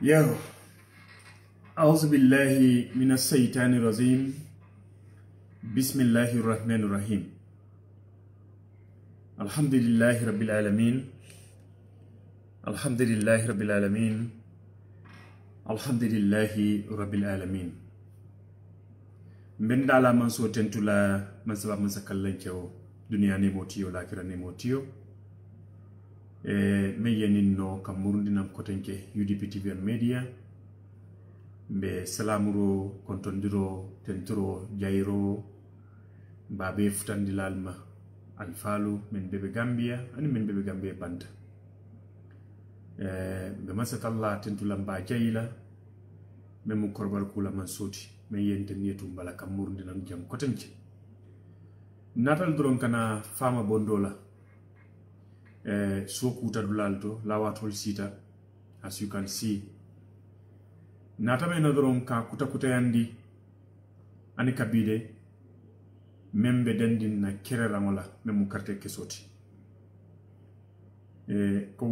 Yo, أعوذ بالله من الشيطان الرجيم بسم الله الرحمن الرحيم الحمد لله رب العالمين الحمد لله رب العالمين الحمد لله رب العالمين من دالا من سوتن تلا من سبب من سكالن كيو دنيا نيموتيو لاكرا نيموتيو meyenin no kam murundinam kotenke UDP TV and media be salamuro kontondiro tentro jairo babe futandilalma alfalu men bebe Gambia ani men bebe Gambia banda be masatalla tentulam ba jayla memu korbal kula man soti meyente nietu bala kam murundinam jam kotenke natal dron kana fama bondola sokuta dulalto lawatol sita as you can see natame no doron ka kuta yandi ani kabide membe dandin na kerera ngola memu karte kesoti ko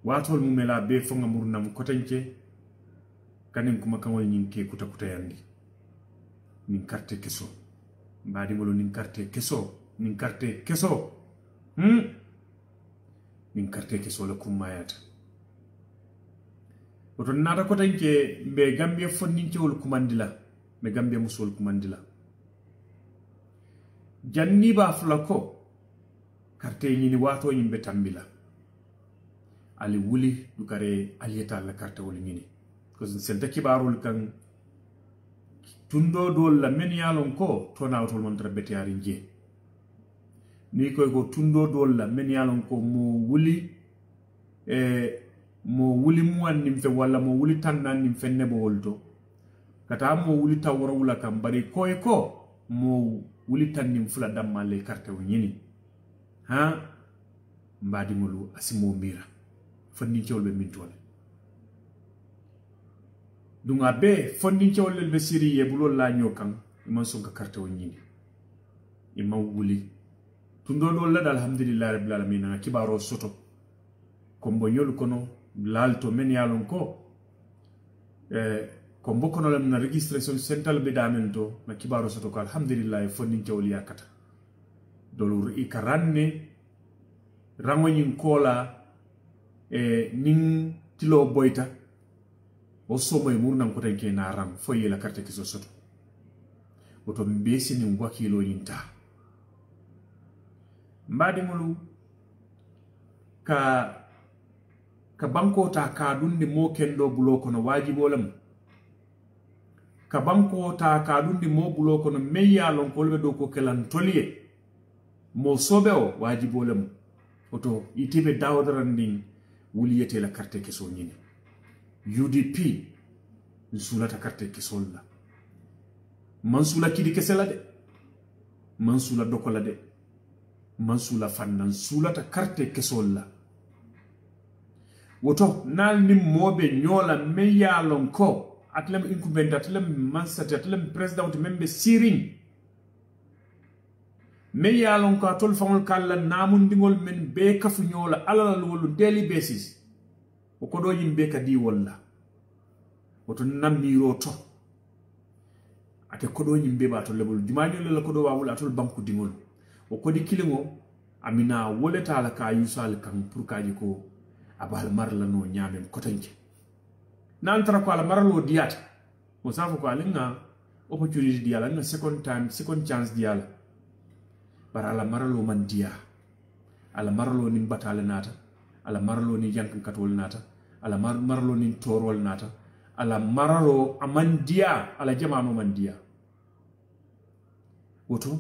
watol mu mela be fonga murnam kotenke kanin kuma kamol nyinke kuta yandi nin karte keso mbadi ngolo nin karte keso min karte ke sola kumayata oto nata ko tanke be Gambia fonnincewol kumandila be Gambia musol kumandila janni ba flako karte nyini wato nyimbe tambila ali wuli dukare aliyeta la karte wol nyini ko sen takibarul kan tundo dol la men yalon ko to nawtol mon trabete yari nje ni koy go tundo dolla men yalon ko mo wuli mu nim fe wala mo wuli tannan nim fenne bo wolto kata mo wuli tawra wula kam bari koy ko mo wuli tannim fula damale carte o nyini ha mbadi mulu asimo mira fonni ciolbe min tole dunga be fonni ciolbe be siriye bulol la nyokan man sonka carte o nyini imma wuli tundo do la alhamdulillah rabbil alamin na kibaro soto kombo nyol kono lalto men yalon ko kombo kono lam na registration central be damento na kibaro soto ko alhamdulillah fonni tawli yakata dolur ikaranne rangoyin kola nin tilo boyta o somo e murnam ko tanke na ram foye la carte ki soto oto mbesi ni ngwakilo yinta mbadi mulu ka banko ta ka dundi mo kendo bulo kono wajibolam ka banko ta ka dundi mo bulo kono meya lon kolbe do ko kelan toliye mo sobe o wajibolam oto itibe dawdarandin wuliyete la carte keso nyini UDP nsulata carte kesolla mansula kidi kesela de mansula dokola de mansula fannan sulata carte kesolla woto nal nim mobe nyola meyalon ko atlem incumbent atlem mansati atlem president membe siring meyalon ko atol fangol kala namun dingol men be kafu nyola alal wolu daily basis o ko do yimbe ka di walla woto namiro to ate ko do yimbe ba to lebul jumaño la ko do wawul atol banku dingol o ko di kilingo amina woleta la ka yusal kan pour kaji ko abal marla no nyamem kotanke nan tra ko ala marlo diat mo safu ko alinga opportunity diala na second chance diala para la marlo man dia ala maralo ni batale nata ala maralo ni jankan katol nata ala maralo ni torol nata ala maralo amandia ala jamano mandia woto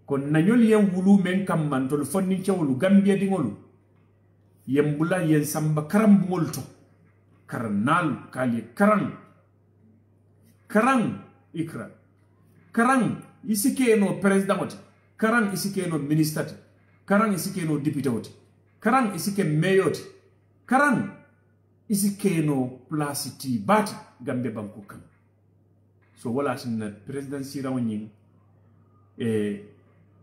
kon nañol yen wulu men kam man tol fonni cewlu gambia dingolu yembula yen samba karam molto karanal kali karang ikra karang isike no president oti karang isike no minister oti karang isike no député oti karang isike mayor oti karang isike no place ti bati gambe banko kan so wala tin president sirawo nyin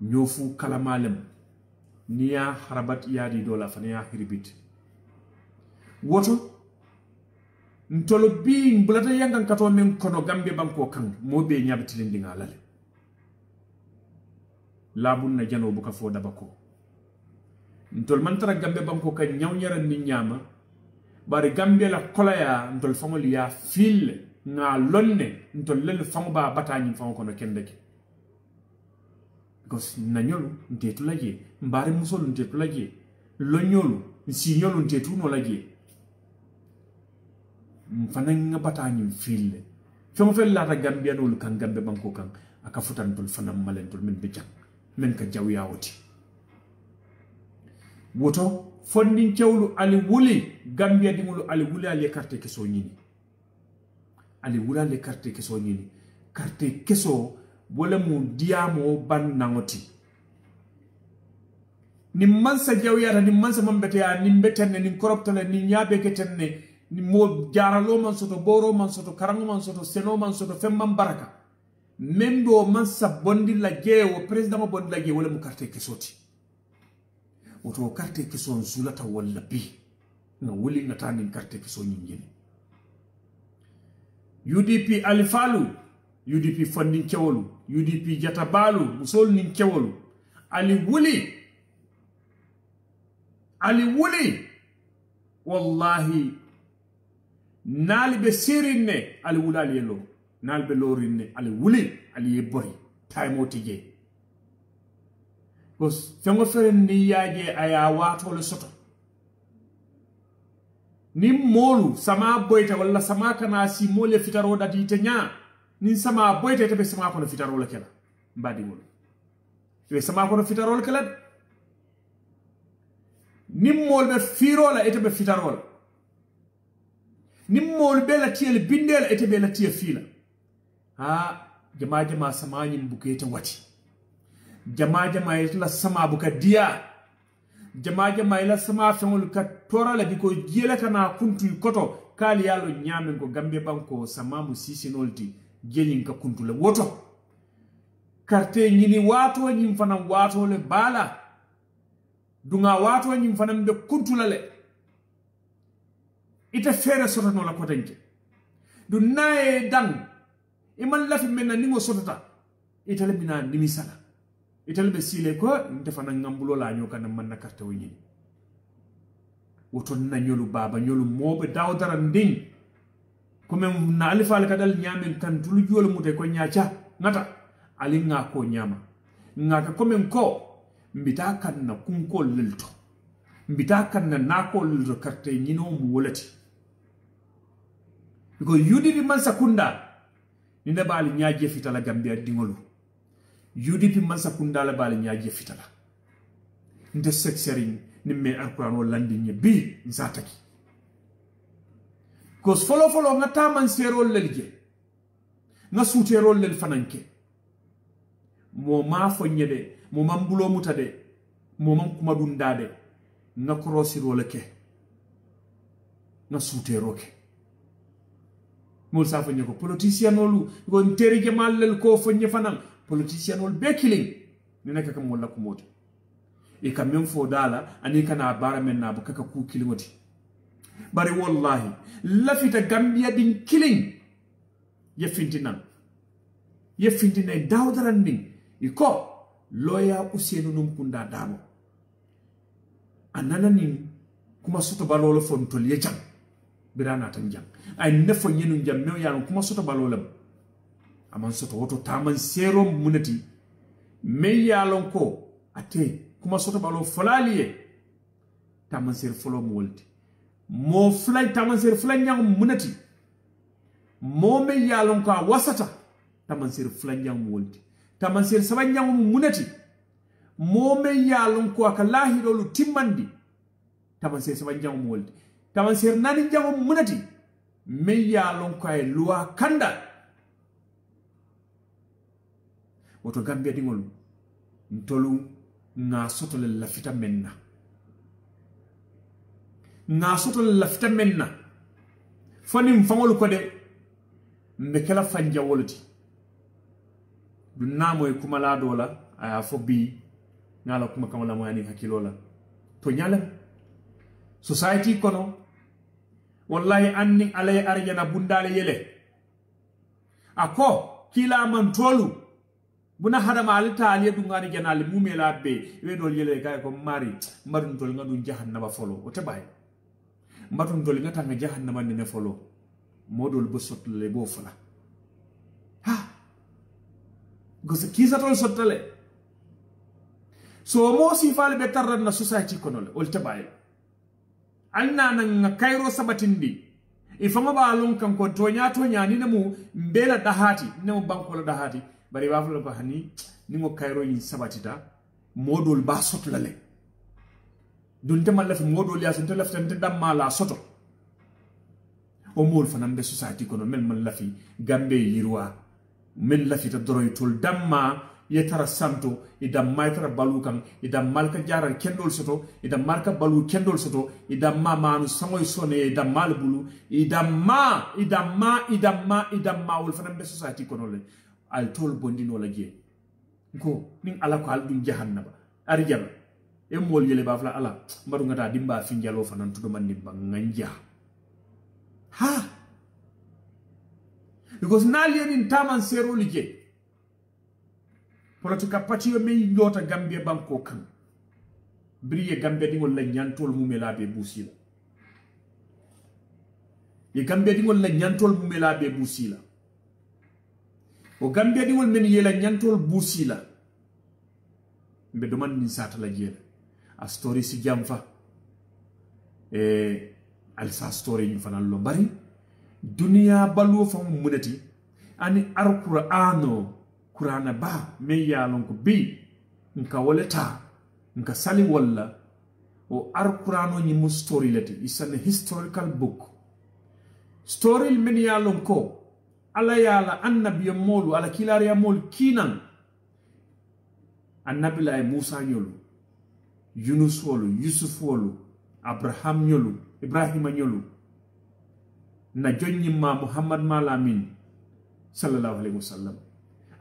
nyofu kalamalem niya harabat yadi dola fanya hiribit woto ntolo bi mbulata yangan kato men kono gambe banko kan mobe nyabti lindinga lale labun na jano buka fo dabako ntol mantara gambe banko kan nyawnyara ni nyama bari gambe la kolaya ntol famol ya fil nga lonne ntol lel famu ba batani famu kono kendeki because nanyolu ntetu laje mbare musolu ntetu laje lonyolu nsinyolu ntetu no laje mfana nga batani fil famo fel la ta gambia no kan gambe banko kan aka futantul fana malentul min be jang men ka jawya woti woto fondin cewlu ali wuli gambia dingulu ali wuli ali carte keso nyini ali wuli ali carte keso nyini carte keso wala mu diamo ban nangoti ni mansa jawyata ni mansa mambete ya ni mbetenne ni koroptale ni nyabe ketenne ni mo jaralo man soto boro man soto karango man soto seno man soto femman baraka mendo mansa bondi la jewo president mo bondi la jewo wala mu carte kesoti woto carte keso zulata wala bi na wuli ngata ni carte keso nyingine UDP alifalu UDP funding kewolu UDP jatabalu musol nin kewolu ali wuli wallahi nali be sirinne ali wulali yelo nali be lorinne ali wuli ali yebori time tije bos fengo feren ni yaje aya wato le soto ni molu sama boyta wala sama kana si mole fitaro dati tenya ni sama boyta tebe sama kono fitaro la kala mbadi wol be sama kono fitaro la kala ni mol be firo la etebe fitaro la ni mol be la tiel bindel etebe la tiel fila ha jama sama nyim bukete wati jama la sama buka dia jama la sama fengol ka tora la biko jela kana kuntu koto kali yalo nyame ko gambe banko sama mu sisi nolti jelin ka kuntu le woto karte nyini wato nyim fanam wato le bala dunga wato nyim fanam be kuntu le ite fere soto no la kotenke du nae dang iman lafi menna ningo sotota ite le bina nimisala itel be sile ko defana ngambulo la nyoka na man na carte woni woton na nyolu baba nyolu mobe dawdara nding ko men na alifal kadal nyamen kan tulu jolo mute ko nyaacha ngata ali nga ko nyama ngaka ko men ko mbita kan na kunko lilto mbita kan na nako lilto carte nyino mu wolati ko yudi di man sakunda ni ne bali nyaaje fitala gambia dingolu UDP mansa kundala bala nyaaje fitala nde seksering nimme alquran wala landi bi nzataki kos folo nga taman serol lelje nga suterol lel fananke mo ma fonyede mo mambulo mutade mo mam kuma dundade nga krosiro leke nga suteroke mo sa fonye ko politicien olu go nteri jamal lel ko fonye fanan politicien ol be killing ni nek kam wala ko moti e kam men fo dala ani kana bara men na bu kaka ku kilingoti bari wallahi lafita gambia din killing yefintina dawdaran din iko loya usenu num kunda damo anana nin kuma soto balolo fon tol ye jam birana tan jam ay nefo nyenu jam mew yaan kuma soto balolam aman soto woto taman serom munati me yalon ko ate kuma soto balo folaliye tamansir folo molti mo flan tamansir flan nyang munati mo me yalon ko wasata tamansir flan nyang molti tamansir saban nyang munati mo me yalon ko ka lahirolu timmandi tamansir saban nyang molti tamansir nani nyang munati me yalon ko ay loi kanda woto Gambia dingol ntolu nga soto le lafita menna nga soto le lafita menna fani mfangol ko de mbekela fanja woloti du namo e kuma la dola aya fo bi ngala kuma kamala mo yani hakilola to nyalam society kono wallahi anni alay arjana bundale yele ako kila man tolu buna hadama alita aliya dungani janali mumela be we dol yele kay ko mari madun tol ngadu jahannaba folo o tebay madun tol ngata nga jahannama ne folo modol bo sotle bo fala ha gosse kisa tol sotale so mo si fale be tarra na society kono le ol tebay alna nga kayro sabatindi ifama ba lon kan ko tonya ni mu mbela dahati ne mu banko la dahati bari wafula ko hani ni mo kayro yin sabatita modol ba soto lale dun te mal la modol ya sun te lafta te damma la soto o mol fanam be society kono mel man lafi gambe yirwa mel lafi ta doroy tul damma yetara santo idam maitara balu kan idam malka jaral kendol soto idam marka balu kendol soto idam ma manu sangoy sone idam mal bulu idam ma wol fanam be society kono le al tol bondino la je ko ning ala ko al dun jahannaba arjaba e mol yele ba fla ala mbaru ngata dimba fi njalo fanan tudo man nimba nganja ha because nalien taman sero lije politika patio me yota Gambia banko kan briye Gambia dingol la nyantol mumela be busila ye Gambia dingol la nyantol mumela be busila o Gambia dingol men yela nyantol busila mbe doman min sata la jela a story si jamfa alsa story ñu fanal lo bari dunia balu fa munati ani Qur'ana ba me yalon ko bi nka woleta nka sali walla o Qur'ano ni mu story lati is an historical book story men yalon ko ala yala annabi molu ala kilari mol kinan annabi la Musa nyolu Yunus wolu Yusuf wolu Abraham nyolu Ibrahim nyolu na jonni ma Muhammad malamin sallallahu alaihi wasallam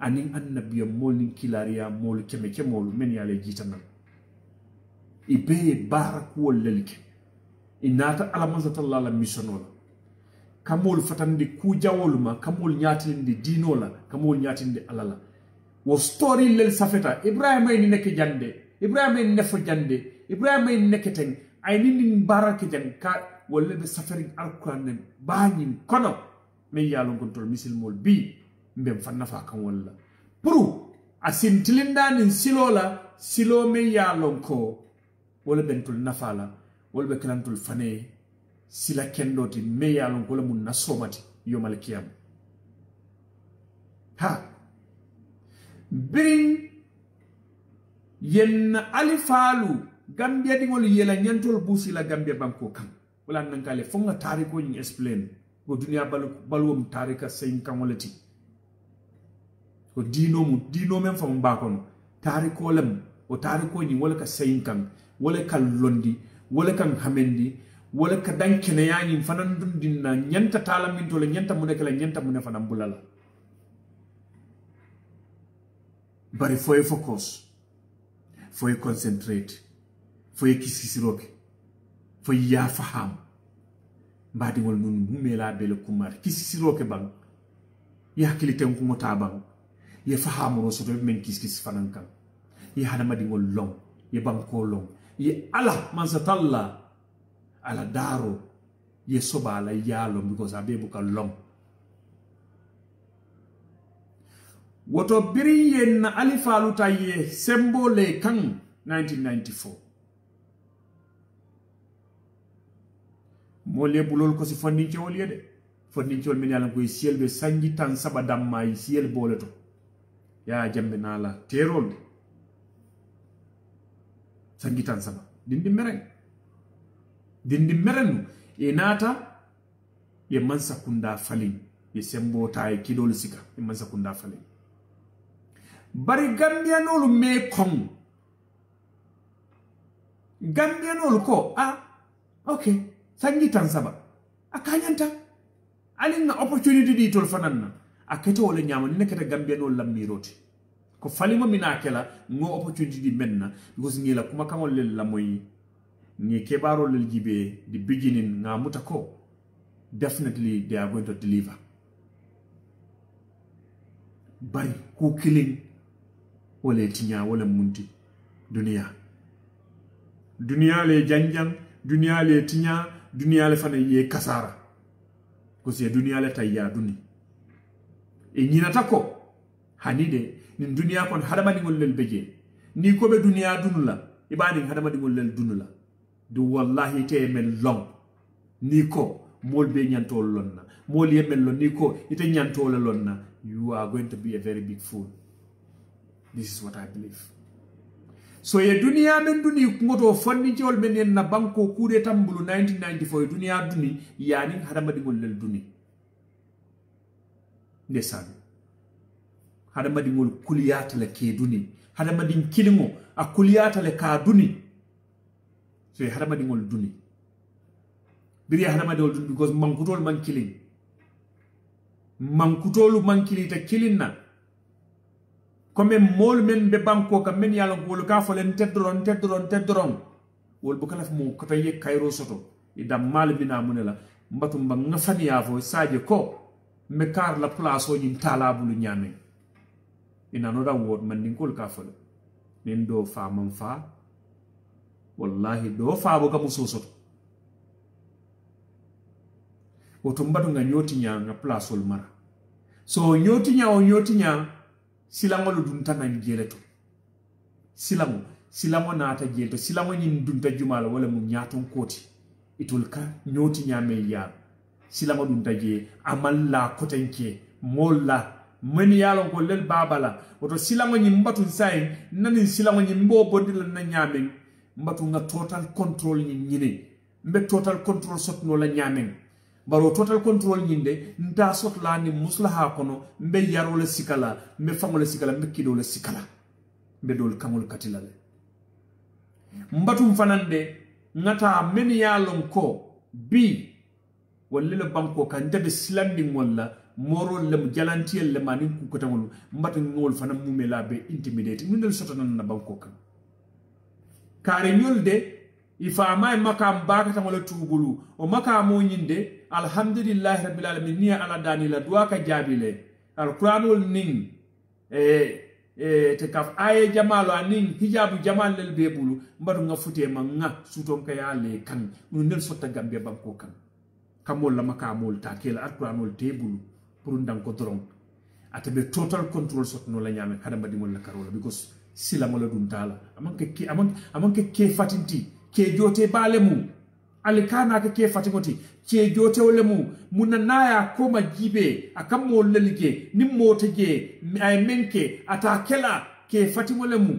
anin annabi mol nin kilariya mol keme kemolu men yale jitana ibe barak wolelke inata alamanzatalla la missionola kamol fatande ku jawoluma kamol nyatinde dinola kamol nyatinde alala wo story lel safeta Ibrahima ni nek jande Ibrahima ni nefo jande Ibrahima ni neketen ay nin barake jan ka wolle be safari alquran bañi kono me yalo gontol misil mol bi mbem fanna fa kan walla puru asintilinda nin silola silo me yalo ko wala bentul nafala wala be kalantul fane sila kendoti me yalo ko mun nasomati yomal kiyam ha birin yen alifalu Gambia dingol yela nyantol busi la Gambia banko kan wala nankale fonga tariko ni explain go dunia balum tarika sen kamolati ko dino men fam bakono tariko lem o tariko ni wala ka sen kan wala ka londi wala kan hamendi wala ka dankene yani fanan dum dinna nyanta talamin to le nyanta mun kala nyanta mun fanam bulala bari foy focus foy concentrate foy kisisiroke foy ya faham mbadi wol nun mumela bele kumar kisisiroke bang ya kiliten ko mota bang ye faham ro soto men kiskis fanankan ye hadama di wol long ye banko long ye ala man satalla ala daro ye soba ala yalo because abebu ka long woto biri yen alifalu ta ye sembole kan 1994 mo lebulol ko si fondincewol yede fondincewol min yalan koye siyelɓe sanji tan saba dammayi siyel boole to ya jambe nala terol sanji tan saba dindi meren e naata ye man sakunda falin ye sembota e kidol sika e man sakunda falin bari gambianolu me kon gambianolu ko ok sanji tan saba akanyanta alinga opportunity di tol fananna aketo wala nyama ni nekata gambianolu lammiroti ko falima mina kela ngo opportunity di menna because ngila kuma kamol lel la moy ni kebaro lel jibe the beginning nga mutako definitely they are going to deliver bari ku killing wala tinya wala munti dunia le janjang dunia le tinya dunia le fana ye kasara ko se dunia le tayya duni e nyinata ko hanide ni dunia kon hadamadi ngol lel beje ni ko be dunia dunula ibani hadamadi ngol lel dunula du wallahi te men long ni ko mol be nyantol lonna mol yemel lon ni ko ite nyantol lonna you are going to be a very big fool. This is what I believe. So ye dunia men duni ngoto fonni jol men na banko kude tambulu 1994 dunia duni yani hadamadi ngol lel duni ndesan hadamadi ngol kuliyata le ke duni hadamadi kilingo a kuliyata le ka duni so hadamadi ngol duni biri hadamadi ngol duni because mankutol man killing mankutolu man kilita kilinna comme mol men be banko kam men yalla ko ka falen tedron wol bu kala mo ko tay kayro soto idam mal bina munela mbatum ba ngafani yavo saje ko me kar la place o nyim talabulu nyame ina no da word man nin kol ka fale nen do fa man fa wallahi do fa bo kam sosoto woto mbadu nga nyoti nga place ol mara so nyoti nya silangolu dunta nan jeleto silamo naata jeleto silamo nyin dunta jumala wala mu nyaton koti itul ka nyoti nyame ya silamo dunta je amal la kotenke molla men yalon ko lel babala woto silamo nyin mbatu sai nanin silamo nyin mbo bondil na nyame mbatu nga total control nyin nyine mbe total control sotno la nyame baro total control nyinde nda sotla ni muslaha kono mbe yaro le sikala mbe famole sikala mbe kido le sikala mbe dol kamul katilale mbatum fanande ngata men yalon ko bi walla le banko kan debe slanding walla moro le jalantiyel le manin ku ko tamul mbatu ngol fanam mumela be intimidate nundel sotanan na banko kan kare nyolde ifa may makam bakata wala tubulu o makamo nyinde alhamdulillah rabbil alamin ni ala dani la dua ka jabile alquranul ning te kaf ay jamalo aning hijabu jamal lel bebulu mbadu nga fute ma nga suton ka yale kan nu nel sotta gambe banko kan kamol la makamol ta kel alquranul tebulu pour ndang ko dron atabe total control sotno la nyame kada madimol la karola because sila mo la dum tala amanke ke fatinti ke jote balemu alikana ke fatimoti ke jote olemu munanaya koma jibe akamo lelige nimmoteje ay menke atakela ke fatimolemu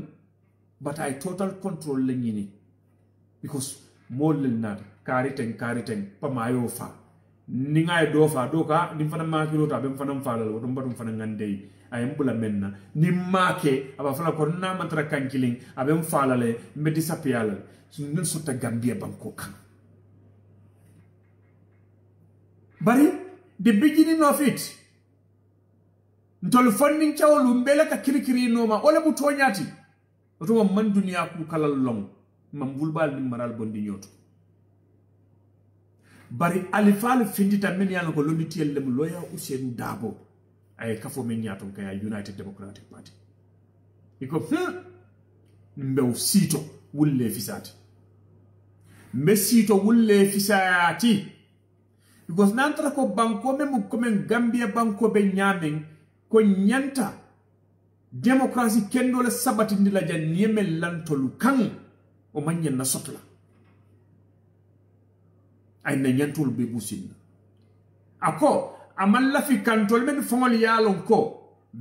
but I total control lenyini because molel nad kariten pamayo fa ninga dofa doka nimfana makiro ta bem fanam falal wodo mbatum fana ngandey ay mbula menna nimake aba fala ko na mantra kankiling abem falale mbedi sapiala sun sota gambia banko kan bari the beginning of it ntol funding chawlu mbele ka kirikiri noma ole bu tonyati oto man dunia ku kala long mam bulbal ni maral bondi nyoto bari alifal findita men yalla ko londi tiyellem loya Ousainou Darboe ay kafo men nyaton kaya United Democratic Party iko mbew sito wulle fisati mesito wulle fisati because nantra ko banko mem ko men Gambia banko be nyamen ko nyanta démocratie kendo le sabati ndila jan niemel lantolu kan o manyen na sotla ay na nyantul be busin ako amal la fi kantol men fongol yalon ko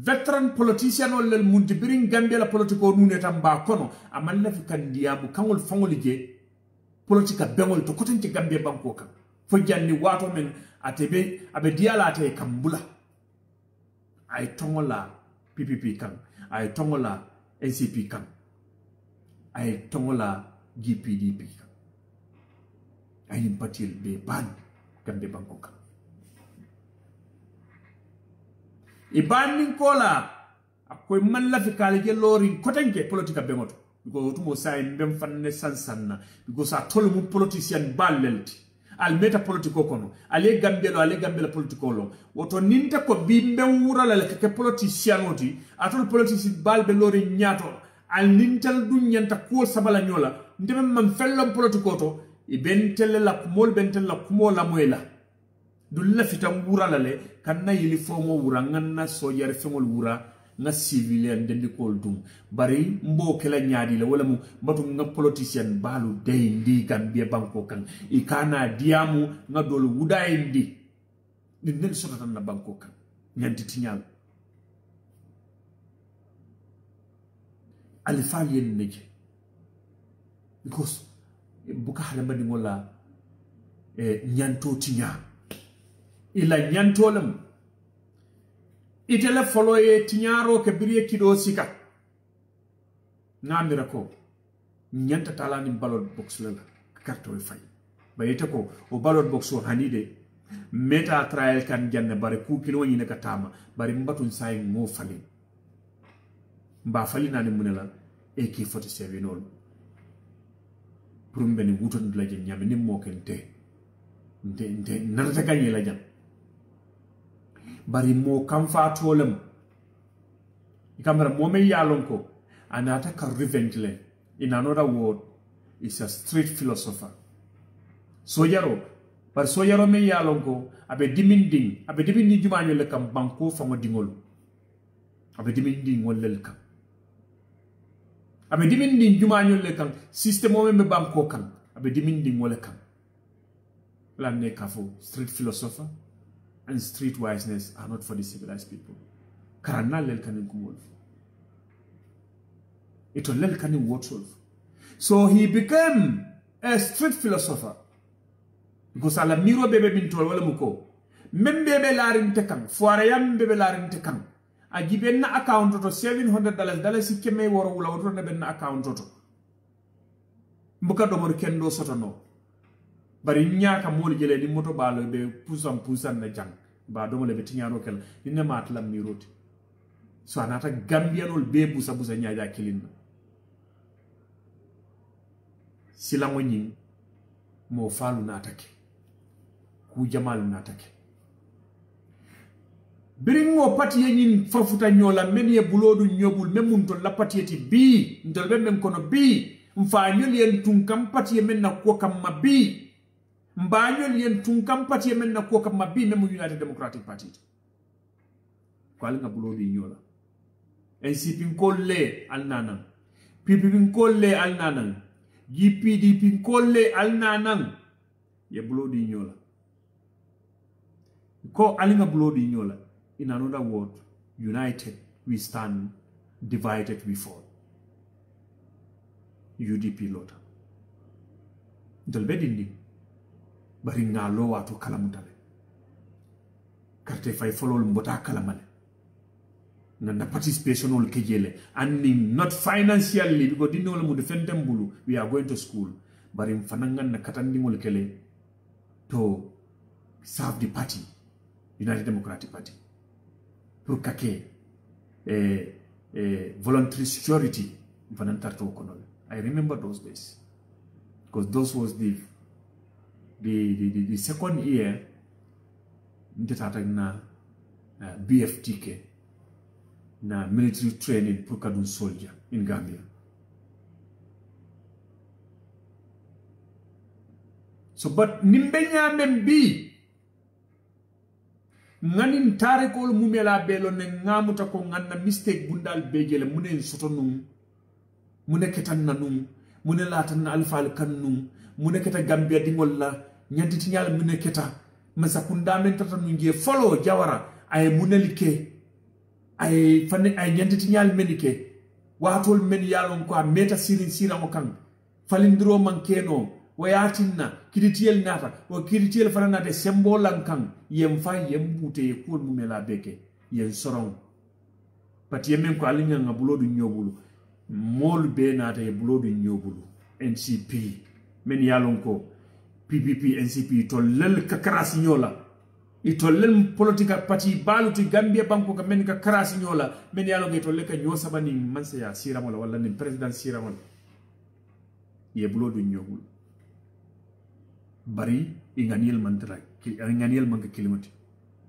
veteran politician wala mundi birin gambia la politiko nune tamba kono amal la fi kandiamu kangol fongol je politika bengol to kotanti gambia banko kan fo janni wato men atebe abe diala ate kambula ay tongola PPP kan ay tongola NCP kan ay tongola GPDP kan ay patil be ban gambia banko kan ibanin kola akoy man la fi kala je lori kotanke politika bengoto ko tumo say mbem fanne sansanna ko sa tolmu politicien ballelti al meta politiko kono ale gambela politiko lo woto ninte ko bimbe wurala le ke politicien oti atol politicien balbe lori nyato al nintel du nyanta ko sabala nyola ndeme man fellom politiko to e bentele la kumol bentele la kumola moyla dulla fitam wurala le kanna yili fomo wura nganna sojer fengol wura nga civilian dendi kol dum bari mbo kala nyaadi la wala mu batu nga politicien balu day ndi gambia banko kan ikana diamu nga dol wuday ndi di nel sotatan na banko kan nyanti tinyal alifal yen neje because buka halamba di ngola nyanto tinya ila nyantolam itele foloye tinyaro ke biriye kido sika ngamira ko nyanta talani ballot box la carte fay bayete ko o ballot box o hanide meta trial kan janne bare ku kilo ni ne katama bare mbatun say mo fali mba fali nani munela AK47 non pour mbeni wuton la je nyame ni mo kente nde narata gagné la jam bari mo kam fa tolem kamera mo me yalon ko anata ka revenge le in another word is a street philosopher sojaro par sojaro me yalon ko abe dimindi jumanyo le kam banko fango dingol abe dimindi ngolel kam abe dimindi jumanyo le kam system o me banko kam abe dimindi ngole kam lanne kafo street philosopher and street wiseness are not for the civilized people. Karana lel kanin kumolf. Ito lel kanin wotsolf. So he became a street philosopher. Because ala miro bebe bintol wala muko. Mem bebe larin tekang. Fuarayam bebe larin tekang. Agiben na account to $700. Dala si keme woro wula wotro na ben na account to. Mbuka domor kendo soto no. Bari nyaka moli jele di moto balo be pusan na jang ba do mo le betinyaro kel ni mat lam mi roti so anata gambianol be busa nyaaja kilin sila mo nyin mo falu na atake ku jamal na atake biringo pati nyin fafuta nyola menye bulodu nyobul memun to la patiyeti bi ndol be men kono bi mfa nyol yen tunkam pati men na ko kam mabi mbanyol yen tunkam pati men na ko kam mabi memu United Democratic Party ko al nga bulo di nyola NCP kolle al nanan PPP kolle al nanan GPDP kolle al nanan ye bulo di nyola ko al nga bulo di nyola in another word united we stand divided we fall UDP lota dal bedindi bari nga lo wato kalamutale carte fay folol mbota kalamale nanda participation ol kejele and not financially because dinno mu defendem bulu we are going to school bari mfanangan na katandi ngol kele to serve the party United Democratic Party pour kake voluntary security vanantarto kono. I remember those days because those was the second year na BFTK na military training pour kadun soldier in Gambia. So but nimbenya membi nganin tare ko mumela belo ne ngamuta ko nganna mistake bundal bejele munen soto num mune ketan nanum mune latan alfal kannum mune keta gambia dingol la nyanti tinyal mune keta masakunda men tata nunge follow jawara ay munelike ay fanne ay nyanti tinyal menike watol men yalon ko meta sirin siramo kan falindiro man keno wayatinna kiditiyel nata o kiditiyel fana de sembolan kan yem fa yem bute ko mumela beke yen soron pati yemen ko alinya ngabulodu nyobulu mol be nata e bulodu nyobulu NCP men yalon ko PPP NCP to lel ka karasi nyola ito lel politika parti baluti Gambia banko ka men ka karasi nyola men yalon ke to le ka nyosa bani manse ya siramola wala ni president siramola ye bulodu nyobulu bari inganiel mantra inganiel manka kilimati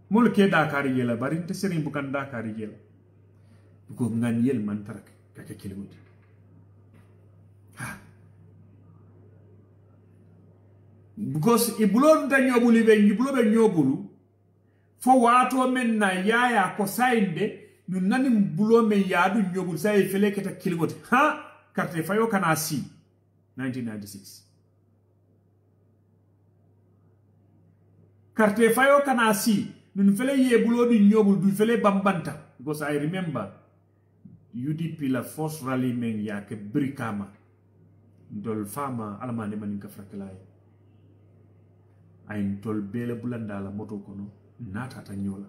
mol ke dakar yela bari te serin bukan dakar yela ko nganiel mantra ka kilimati because ibulon da nyobuli be nyibulo nyobulu fo wato men na yaya ko sainde nun nani bulo men yadu nyobul say fele keta kilimati ha carte fayo kana si 1996 carte fayo kana si nun fele ye bulo di nyobul du fele bambanta because I remember UDP la force rally men ya ke brikama dol fama alamane manin ka frakelay ay tol bele bulanda la moto kono nata ta nyola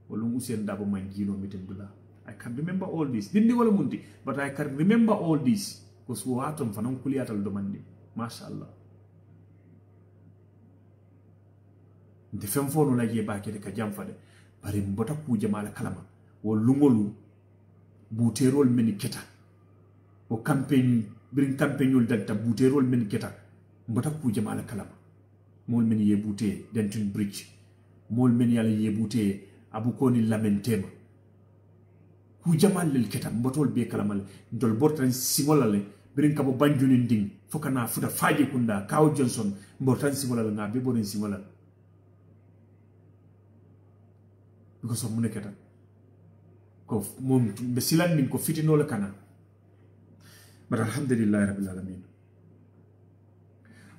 wala Usain Dabo mangino mitendula I can remember all this dindi wala mundi but I can remember all this because watom fanan kuliyatal domandi mashallah nde fem fono la je baake de ka jamfade bari mbota ku jamaala kalama wo lungolu buterol men keta o campaign brin campaignol dalta buterol men keta mbota ku jamaala kalama mol men ye buté Denton Bridge mol men yalla ye buté abu koni lamentema ku jamal lel keta mbotol be kalamal ndol bortan singolale brin kabo banjuni nding fokana futa faji kunda Kaw Johnson mbortan singolale nga be bonin singolale because of muneketa ko mom be silan min ko fitino la kana but alhamdulillah rabbil alamin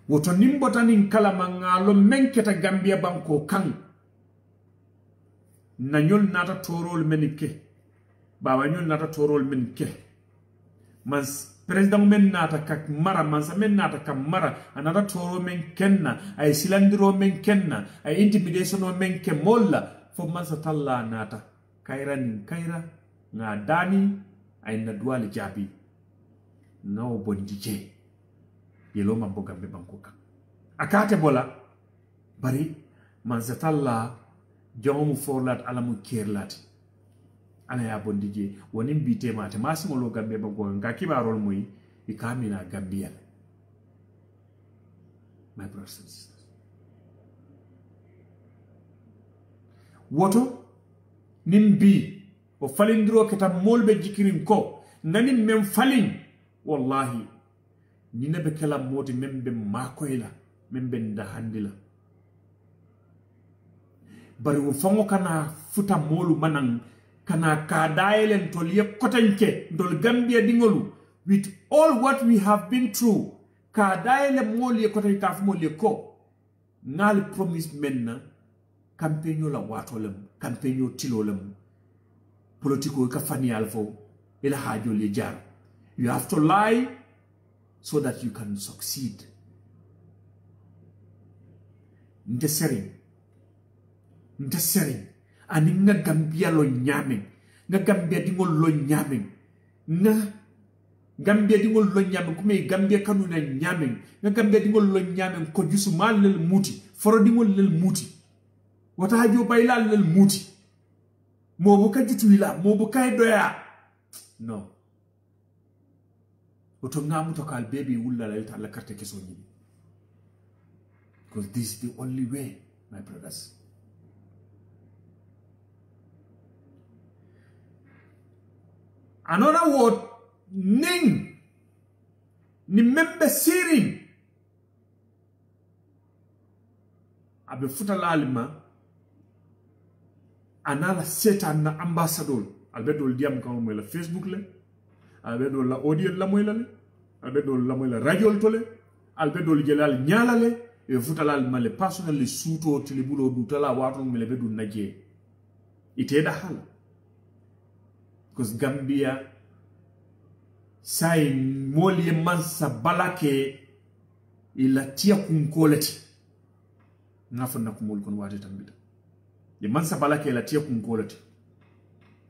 woto nimbotanin kala mangalo menketa Gambia banko kan na nyol nata torol menike baba nyol nata torol menike man president men nata kak mara man sa men nata kam mara anata toro men kenna ay silandiro men kenna ay intimidation men ke molla fo man sa talla nata kairan kaira nga dani ay na duwali jabi no bondije yelo mambo Gambe banko kan akate bola bari man sa talla jomu forlat alamu kerlati ana ya bondije woni mbite mate masimo lo Gambe banko nga kibarol moy ikamina Gambia my brothers and sisters woto nimbi o falindiro keta molbe jikirin ko nani mem falin wallahi ni nebe kala moti membe makoyla membe nda handila bari wo fango kana futa molu manan kana ka daelen tol yep kotanke ndol Gambia dingolu with all what we have been through ka daele molu ye kotanke ka fu molu ko ngal promise menna campaigno la watolem campaigno tilolem politiko ka fani alfo ila hajo le jar you have to lie so that you can succeed nde sering ani nga Gambia lo nyamen nga Gambia dingol lo nyamen nga Gambia dingol lo nyamen kuma Gambia kanu na nyamen nga Gambia dingol lo nyamen ko jusu malel muti foro dingol lel muti wata hajo baylal lel muti mobu kajitu ila mobu kay doya no oto ngamu to kal baby wulla la ta la carte keso ni because this is the only way my brothers another word ning ni membe sirin abe futa lalima anala setan na ambassador albedol diam kan mo la Facebook le albedol la audio la moy la le albedol la moy la radio to le albedol jelal nyala le e futalal male personally suto tilibulo du tala wato mele bedu naje ite da hal cause Gambia sai moli mansa balake ila tia kunkolati nafana kumol kon wate tambita ye mansa balake ila tia kunkolati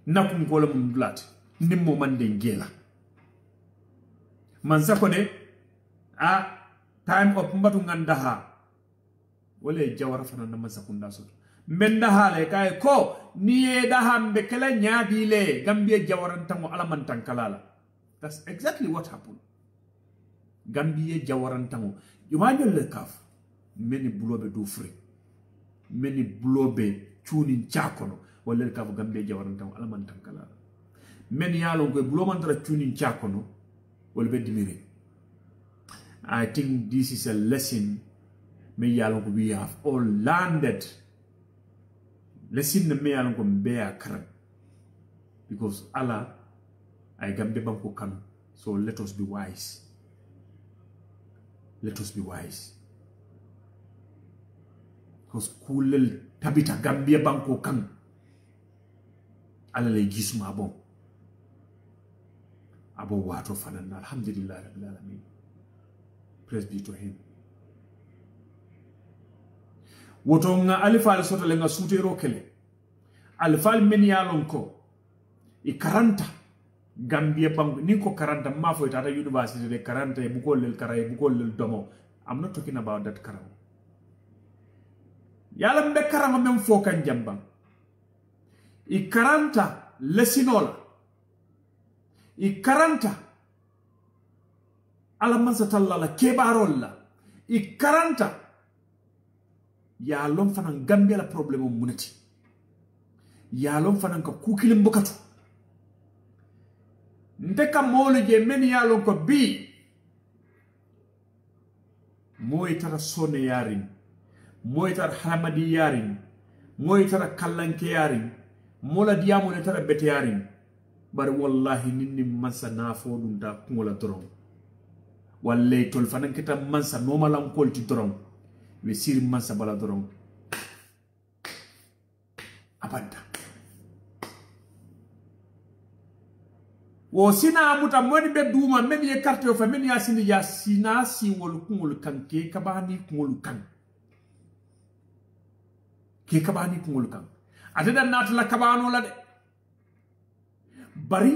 na kunkola mum dulati nimmo mande ngela mansa ko de a time of mbatu ngandaha wala jawara fana na mansa kunda so menda hale kay ko niye dahambe kala nyaadi le Gambia jawaran tango alaman tankalala. That's exactly what happened. Gambia jawaran tango yumanyo le kaf many bulobe do free many bulobe tuning chakono wala kaf Gambia jawaran tango alaman tankalala many yalo ko bulomandra tuning chakono wala be dimire. I think this is a lesson me yalo we have all landed. Lesson me yalo ko bear karam because Allah I Gambia banko kan. So let us be wise. Let us be wise. Because kulel tabita Gambia banko kan. Allah le gisuma bon. Abo wato fanan alhamdulillah rabbil alamin. Praise be to him. Woto nga alifal soto le nga sutero kele. Alifal men yalon ko I karanta Gambia bank ni ko karanta mafo tata university de karanta e bukol lel karay bukol lel domo. I'm not talking about that karam. Yala mbe karama mem fo kan jambang. I karanta lesinola. I karanta ala mansa tallala kebarolla. I karanta ya lom fanan Gambia la problème munati. Ya lom fanan ka kukilim bokatu. Ndeka mole je men yalon ko bi moy tara sone yarin moy tara hamadi yarin moy tara kallanke yarin mola diamo ne tara bete yarin bar wallahi ninni mansa nafo dum da kungola doron walle tol fanan kita mansa nomalan kolti doron we sir mansa bala doron abanda wo sina muta moni be duma men ye carte yo fa men ya sini ya sina si wol kungol kan ke kabani kungol kan ke kabani kungol kan adada natla kabano la de bari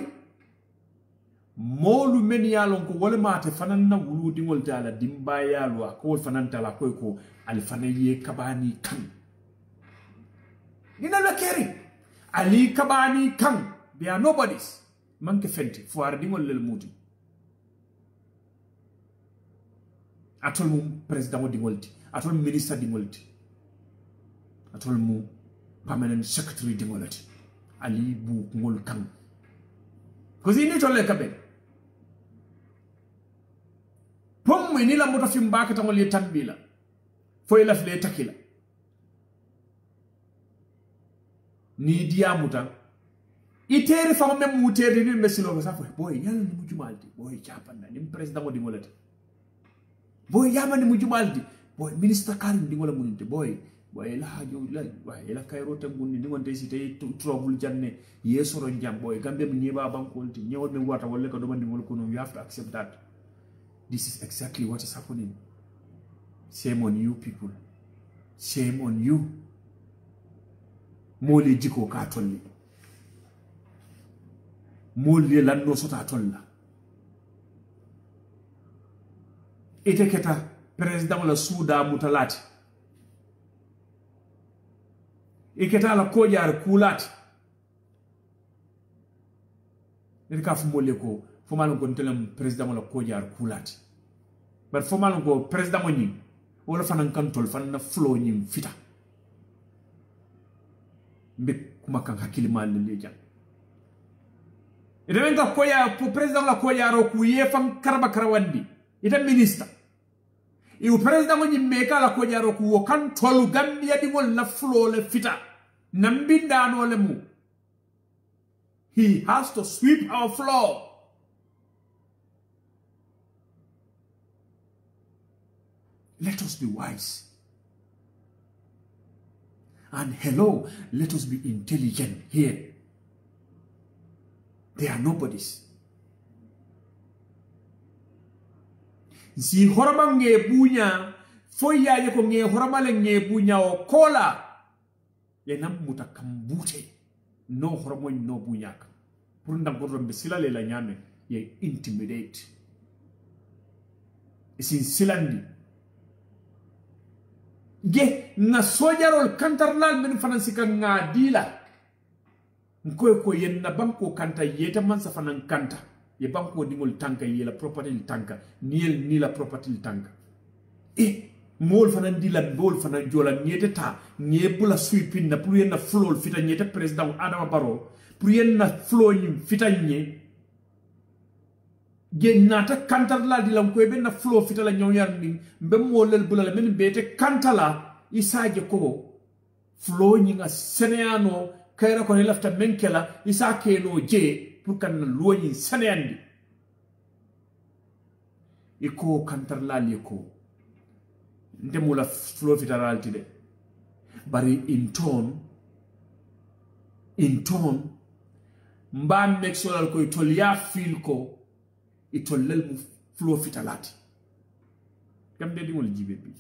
molu men ya lon ko wol mate fanan na wulu dingol dala dimba ya lo ko wol fanan tala ko al fanaye kabani kan nina la keri ali kabani kan they are nobodies manke fenti foire dingol lel muti atol mu president dingolti atol minister dingolti atol mu permanent secretary dingolati ali bu ngol kan così ni tolle kabe pom ni la moto fim baka tangol ye tambila foy la fle takila ni diamuta itere fa mem mutere ni mesilo sa boy yalla ni mujumaldi boy chapanda ni president mo dingolati boy yama ni mujumaldi boy minister karim dingola muninte boy la hajo la boy la kayro tan bunni dingonte site trouble janne yesoro jam boy gambe mi niba bankolti nyewol me wata wolle ko do mandi ngol kono you have to accept that this is exactly what is happening. Shame on you people, shame on you. Moli jiko ka tolli moli lanno sota tolla ite keta president la suda mutalati iketa la kojar kulati ni ka fu moli ko fu mal ko telam president la kojar kulati bar fu mal ko president mo ni wala fanan kan tol fan na flow ni fita mbe kuma kan hakili mal le jam ida wenga koya po president la koya ro ku yefam karba karawandi ida minister i president ni meka la koya ro ku kan tolu Gambia di wol na flow le fita nambindano le mu. He has to sweep our floor. Let us be wise. And hello, let us be intelligent here. They are nobodies. Si horama nge bunya, foya ye ko nge horama le nge bunya o kola. Ye nam muta kambute. No horamo no bunya. Pour ndam ko rombe sila le la nyame ye intimidate. Isin silandi. Ge nga sojarol kantarlal men fanansika nga dila. Nkoy ko yenna banko kanta yeta mansa fanan kanta. Ye banko dingol tanka ye la property tanka. Ni la property tanka. Mol fanan dila bol fanan jola nyete ta. Nyebula sweepin na pour yenna flow fita nyete president Adama Barrow. Pour yenna flow nyim fita nye. Ge nata kantarlal dila nkoy ben na flow fita la nyoyar ning. Mbe molel bulala men bete kantala isaje ko flow nyinga seneano kayra ko lafta menkela isa keno je pour kan loñi seneyandi iko kantarlal ko ndemula flow fitaralti de bari in tone mba mek solal ko tolya fil ko itollel mu flow fitalati kambe dingol jibe bi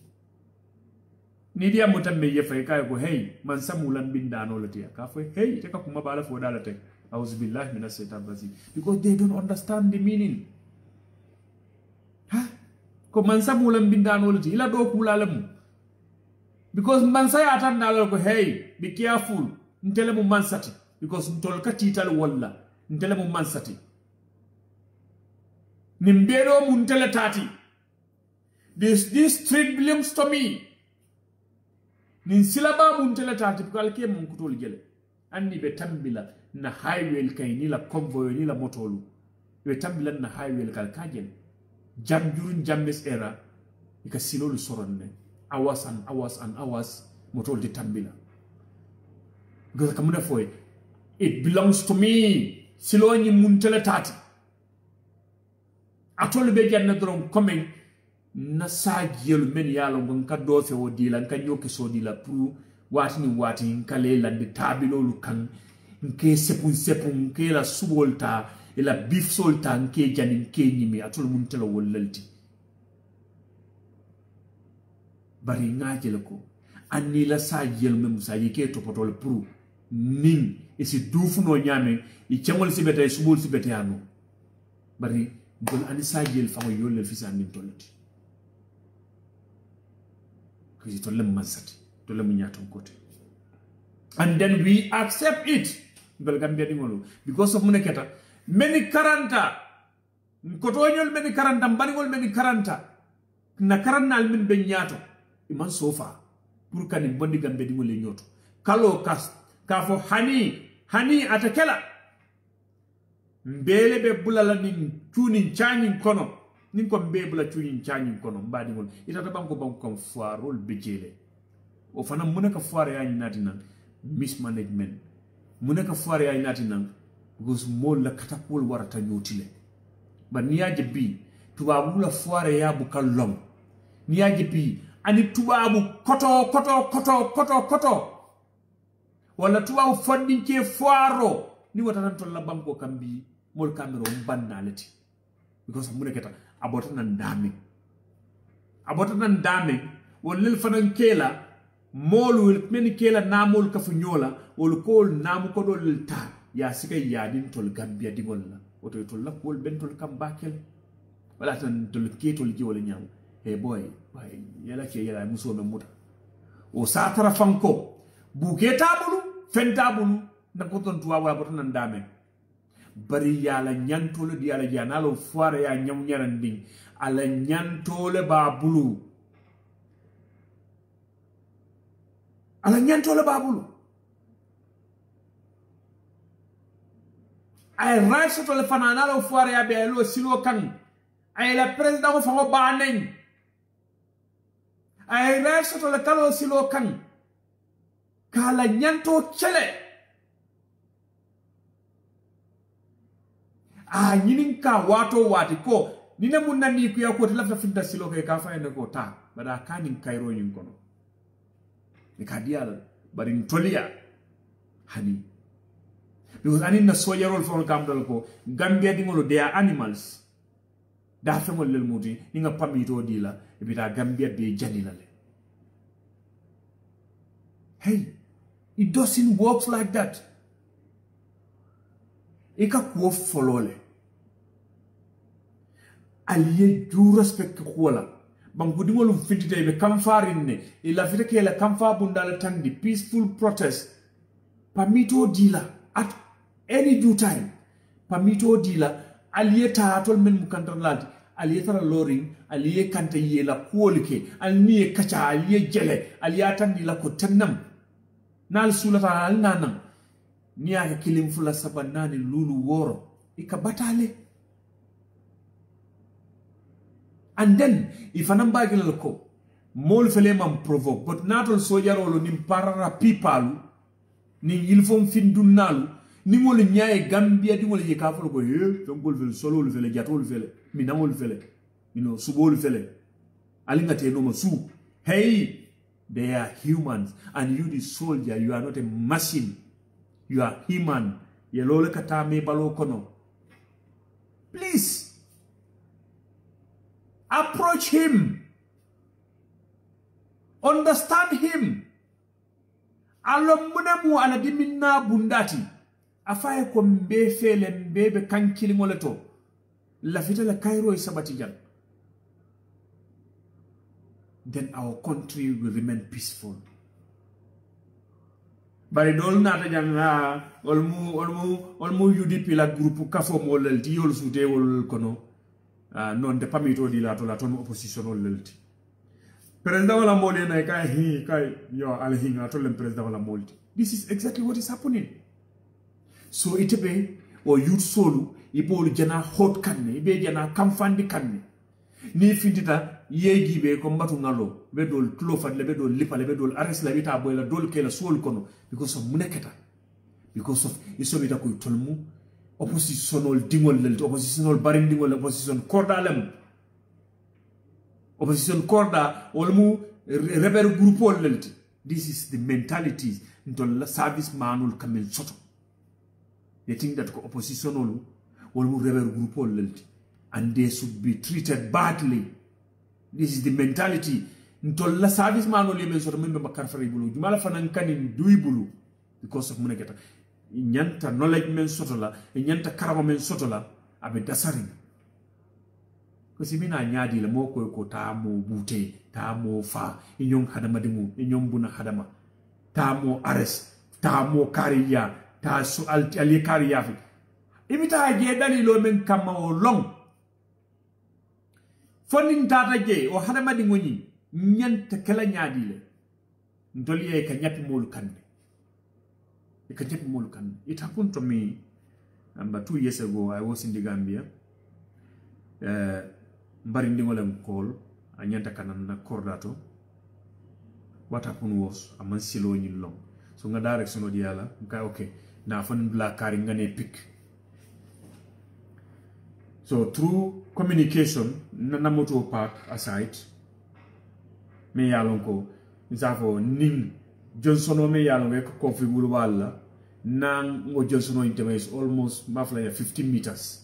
ni dia motambe ye fay kay ko hey man samulan bindano lati ka fo hey te ka kuma bala fo dala tek auzubillahi minas shaitanir rajim because they don't understand the meaning ko man samulan bindano lati ila do kula lam because man say atan dala ko hey be careful ntele mu mansati because ntol ka tital walla ntele mu mansati nimbero mu ntele tati this street belongs to me. Nin silaba mun teletati bukal ke mun kutol gele. Anni be tambila na highway kay ni la convoy ni la motolu. Be tambila na highway kal kajel. Jam jurun jammes era. Ika silolu soronne. Hours and hours motol di tambila. Because kamuna foy. It belongs to me. Silo ni mun teletati. Atolu be janna dron coming. Na sajiyelu men yalo ngon ka do fe o dila nka nyoke so dila pour wati nka le lande tabilolu kan nke sepun ke la subolta e la beef solta nke janin ke nyimi atul mun telo wollalti bari ngajel ko anni la sajiyelu men musaji ke to potol pour ning e si dufu no nyame e chemol sibete subol sibete anu bari dol ani sajiyel fa yolle fisa nin tolati and then we accept it because of muneketa many karanta kotonyol many karanta banigol many karanta na karannal min be nyato iman sofa pour kan bondi gambe dingol nyoto kalo kas ka fo hani atakela mbele be bulala nin tunin chanin kono nin ko mbebula tuyin chanin kono mbadi ngol itata banko foirol bejele o fana munaka foire ya nyati nan mismanagement munaka foire ya nyati nan because mol la katapol warata nyotile ba niyaje bi tubabu la foire ya bu kallom niyaje bi ani tubabu koto wala tubabu fondinke foiro ni watata ton la banko kambi mol kamero mbannalati because munaka abota nan dame wol lel fanan kela molu men kela namol ka fu nyola wol kol nam ko dol ta ya sikay ya din tol gambia digol la oto tol la kol ben tol kam bakel wala tan tol ketol ji wala nyam hey boy yala ke yala muso me muta o satara fanko buke tabulu fentabulu na ko ton tuwa wala bota nan dame bari yala nyantole di yala janalo foire ya nyam nyaranding ala nyantole ba bulu ay raiso to le fananalo foire ya be lo silo kan ay la president ko fango banen ay raiso to le kalo silo kan kala nyanto chele nyinin ka wato wati ko nina munna ni ku ya ko lafta finta silo ke ka fa ko ta bada kanin kairo nyin kono ni kadial bari tolia hani because anin na soyerol fon kamdal ko Gambia dingolo they are animals da fa ngol lel muti ni nga pamito dila e bita Gambia be janila le hey it doesn't work like that eka ko folole aliye du respect khola bangu dingol fintite be kamfarinne ila fitake la kamfa bundala tandi peaceful protest pamito dila at any due time pamito dila aliye taatol men mukantarlalti aliye tara loring aliye kante yela kuolike alniye kacha aliye jele aliya tandi la ko tannam nal sulata al nanam niya kilim fula sabanani lulu woro ika batale and then if anamba gilal ko mol fele mam provoke but natol sojarolo nim parara pipalu ni ilfom findunalu ni mol nyaaye Gambia di mol ye ka folo ko tongol fel solo lu fele jatol fele minamol fele subol fele alingate no su hey they are humans and you the soldier you are not a machine you are human yelole katame balo kono please approach him understand him alommunemu ala diminna bundati afaye ko mbe fele mbebe kankili ngoleto la fitala Cairo isabati jan then our country will remain peaceful bari dol nata janga olmu UDP la groupe kafo molel ti yol sude wol kono non de pamito di la to la ton opposition olelti president wala mole na kay yo ala hinga to le president wala molti this is exactly what is happening so itebe o youth solu ibolu jana hot kanne be jana kamfandi kanne ni findita yeegi be ko mbatu ngalo be dol tlofat le be dol lipale be dol arrest la bita boy la dol ke la sol kono because of muneketa because of isobita ko tolmu oppositional dingol lel oppositional barindingol opposition kordalem opposition korda olmu rebel group lel this is the mentality ndol la service manul kamel soto they think that oppositional olmu rebel group lel and they should be treated badly. This is the mentality. Ntolla service man oli men soto membe makar fari bulu jumala fanan kanin duy bulu because of muneketa nyanta knowledge men soto la nyanta karama men soto la abe dasari ko simina nyaadi la moko ko ta mo bute ta mo fa inyong hadama dimu inyong buna hadama ta mo ares ta mo kariya ta su ali kariya fi imita je dalilo men kama o long fonin tata je o hadama di ngoni nyanta kala nyaadi le ndoli e ka nyapi molu kande e ka nyapi molu kande it happened to me about 2 years ago. I was in the Gambia mbari ndingolem call anyanta kanana kordato what happened was a man silo ni long so nga direction odi yala nka okay na fon bla kari ngane pick so through communication na moto park aside me yalon ko nzafo ning Johnson o me yalon ko configure wala nang ngo Johnson o interface almost mafla 50 meters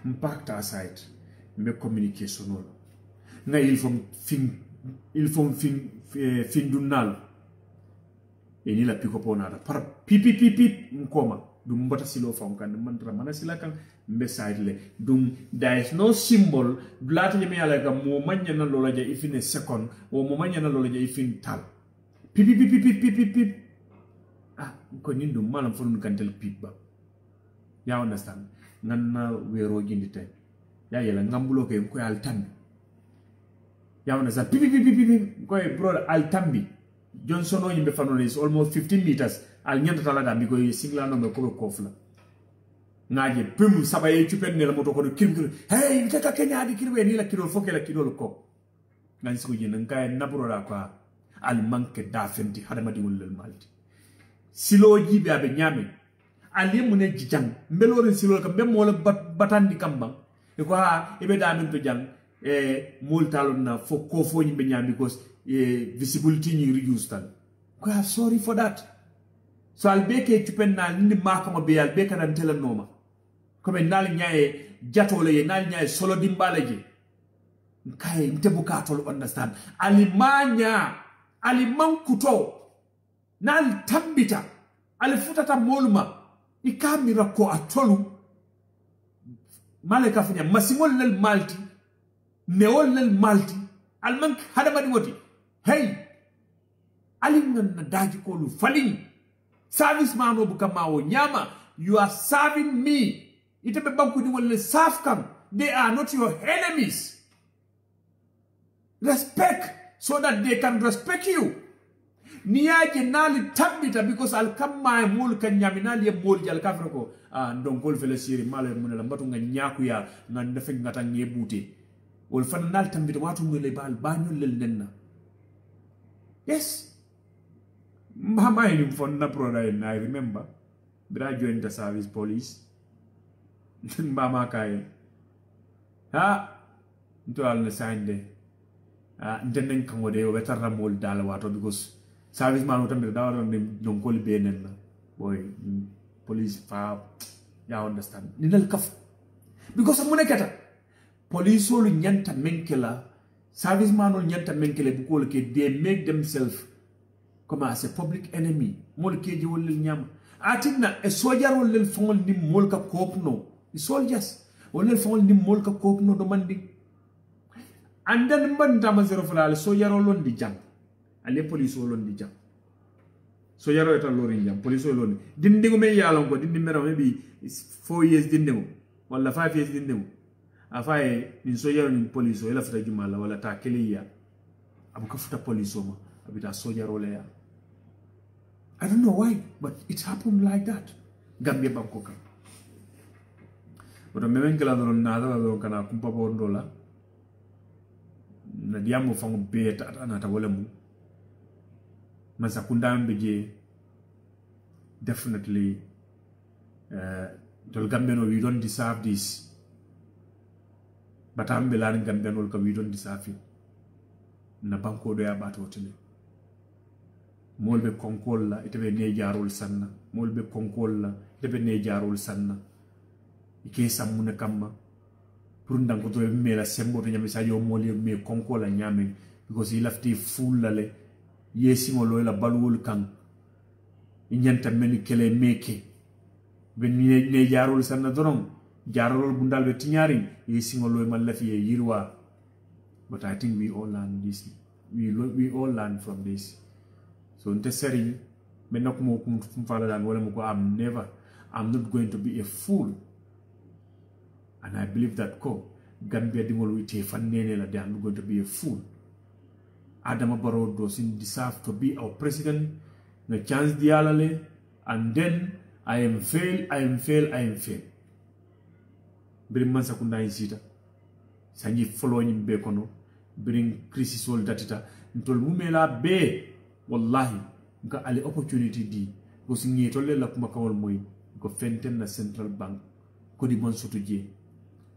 impact aside me communication no na il faut fin dunal e ni la piko ponada par pipi nkoma dum mbata silo fam kan mantra mana sila kan mbe side le dum there is no symbol blata me ala ga mo manya na lola ja ifine second o mo manya na lola ja ifin tal pipi ko ni dum malam fon kan tel pip ba ya understand nganna wero jindi tay ya yela ngambulo ke ko al tambi ya understand pipi ko brother al tambi Johnson o yimbe fanone is almost 15 meters al nyanta tala da mi ko singla no me ko kofla ngaje pum sabaye chupen ne la moto ko kirkir hey tata kenya di kirwe ni la kilo foke la kilo ko ngan siko jina ngai na broda kwa al manke da fenti hadamadi wol malti silo jibe abe nyame ali mune jijang mbelore silo ka be mo la batandi kambang e ko ibe da min to jang mol talon na fo ko fo nyimbe nyami because visibility ni reduce tan ko sorry for that so al beke tupenna ndi makama be al beka dan tela noma comme nal nyaaye jatole ye nal nyaaye solo dimbalaje kay mtebukatol understand alimanya alimankuto nal tambita alifutata moluma ikamira ko atolu maleka fanya masimol lel malti neol lel malti alman hadamadi woti hey alingan na daji ko lu falin service man obu kamawo nyama you are serving me ite be banku di wala serve kam they are not your enemies respect so that they can respect you niyaje nali tambita because al kamma mul kan nyaminali mul jal kafre ko ndongol fele siri male mun la mbatu nga nyaku ya nga ndafe ngata ngebuté wol fan nal tambita watu ngule bal bañul lel nenna yes mama in fon na proda and I remember but I joined the service police mama kay nto al na sande ndenen kan wode o wetarra mol dal wato because service man tambe da waro non ko benen boy police fa ya understand ninal kaf because amune kata police olu nyanta menkela service man olu nyanta menkele bu ko ke they make themselves comme as a public enemy mol ke ji wol nyam atinna e soldier wol fongol ni mol ka kopno soldiers wol fongol ni mol ka kopno do mandi and then mbanta ma zero fulal soldier wol di jang ale police wolon di jam so yaro eta lori jam police wolon dindigo me yalon ko dindi mero maybe 4 years dindigo wala 5 years dindigo afaye min so yaro ni police wala fata jumala wala ta keliya abu ka futa police ma abita so yaro le ya I don't know why but it happened like that Gambia banko kan oto memen kala don na do kana kumpa bondola na diamo fango beta anata wala mu Masakundambe je definitely tol Gambian we don't deserve this but ambe lan Gambian ka we don't deserve it na banko do ya bato tele molbe konkol la itebe ne jarol sanna molbe konkol la itebe ne jarol sanna ike samuna kamma pour ndango to me la sembo to nyame sajo moli me konkol la nyame because he left the full lale yesi ngolo la balwul kan inyanta meni kele meke ben ne jarol sanna doron jarol bundal be tinyari yesi ngolo ma lafi yirwa but I think we all learn this we all learn from this so nte seri menok mo kum fala dan wala mo ko I'm not going to be a fool and I believe that ko Gambia dingol wite fannene la they are not going to be a fool Adama Barrow doesn't deserve to be our president. The chance dialale, and then I am fail. Bring man sakunda insita. Sanji following bekono. Bring crisis all datita. Ntol mumela be. Wallahi. Nka ale opportunity di. Because nye tole la kumakawal moy. Nko fenten na central bank. Kodi man soto je.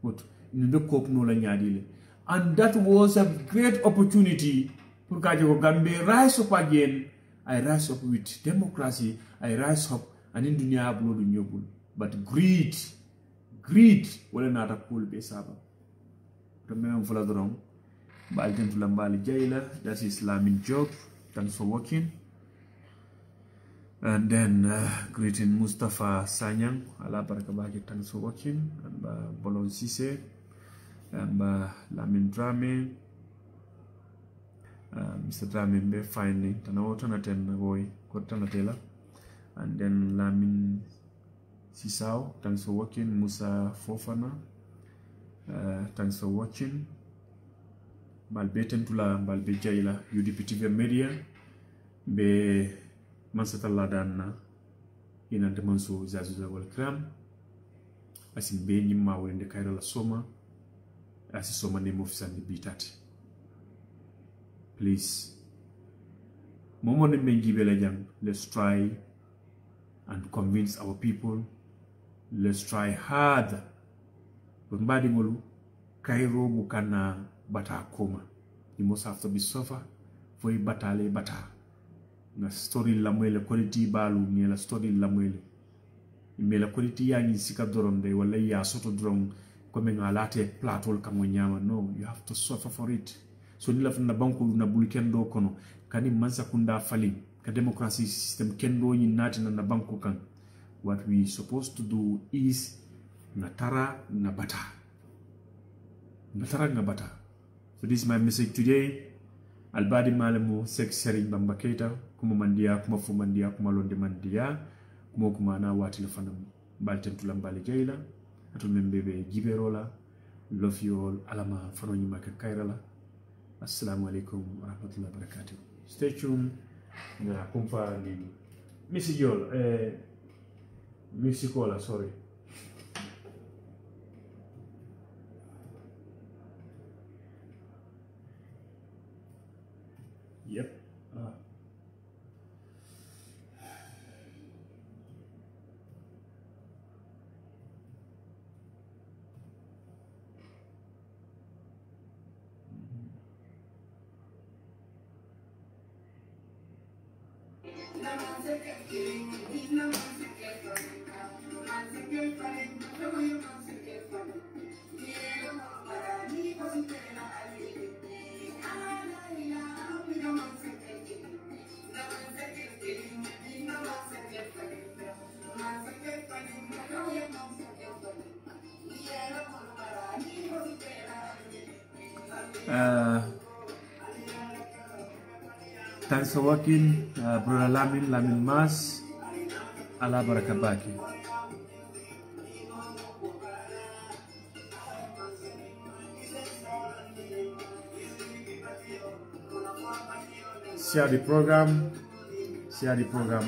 But nbe kop no la nyadile. And that was a great opportunity. Pour que Gambia rise up again, I rise up with democracy, I rise up and in dunya blood nyobul. But greed, wala nata cool be saba. Remember for the wrong. Balten to Lambali Jaila, that's Islamic job. Thanks for watching. And then greeting Mustafa Sanyang, Allah barakabaki, thanks for watching. And Bolon Sise, and Lamin Drame. Mr. Dramimbe finally Tanaten boy Kotanatela and then Lamin Sisao, thanks for watching. Musa Fofana, thanks for watching. Balbeten Tula Balbe Jaila UDP TV Media be Mansatala Dana in Antamanso Zazuza Welcome as in Be Nima in the Kairala Soma as a Soma name of Sandy Bitati. Please momo ne men jibele jang. Let's try and convince our people. Let's try hard. Mbadi ngolu kairo bukana bata koma. You must have to be suffer for a batale bata. Na story la mwele quality balu ni la story la mwele. Ime la quality ya ni sika doronde wala ya soto drong kome ngalate platol kama nyama. No, you have to suffer for it. So nila funa banku na bulu kendo kono kani mansa kunda fali ka democracy system kendo yin nati na banku kan. What we supposed to do is natara na bata. Natara na bata. So this is my message today. Albadi malemu sek sering Bamba Keita kuma mandia kuma fu mandia kuma londe mandia kuma kuma na wati le fanam balten tulam bali jayla atul membebe jiberola. Love you all. Alama fano nyima ka kairala. Assalamu alaikum wa rahmatullahi wa barakatuh. Stay tuned. Na kumpa ni message yol Mexico, sorry. Yep. Thanks for working, Brother Lamin Mas. Allah barakabaki. Share the program.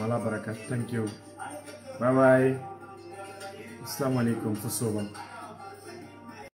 Allah barakat. Thank you. Bye bye. Assalamu alaikum for soba.